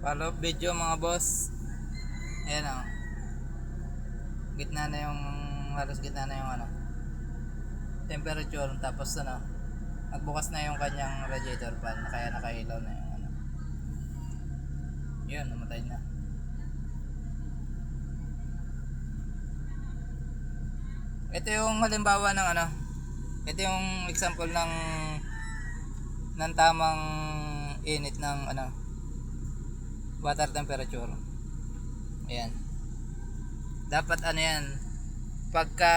Follow up video mga boss. Ayan o. Gitna na yung, halos gitna na yung temperature. Tapos nagbukas na yung kanyang radiator fan. Kaya nakailaw na yung Yun, namatay na. Ito yung halimbawa ng ito yung example ng tamang init ng water temperature. Ayan. Dapat yan, pagka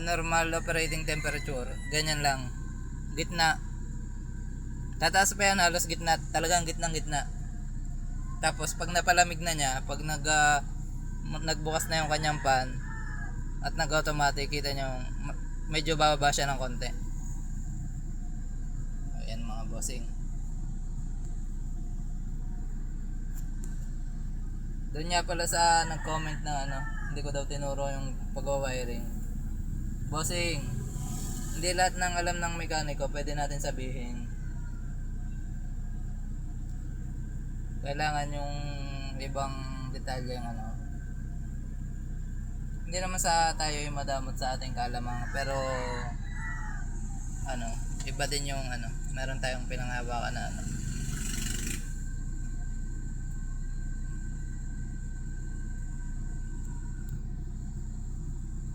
normal operating temperature, ganyan lang. Gitna. Tataas pa yan, halos gitna, talagang gitnang-gitna. Tapos pag napalamig na niya, pag nagbukas na yung kanyang fan at nag-automatic, kita nyo medyo bababa siya ng konti. Ayan mga bossing. Doon nga pala sa nag-comment na hindi ko daw tinuro yung pag-wiring. Bossing, hindi lahat ng alam ng mekaniko pwede natin sabihin. Kailangan yung ibang detalye yung hindi naman sa tayo yung madamot sa ating kaalaman, pero iba din yung meron tayong pinanghawakan na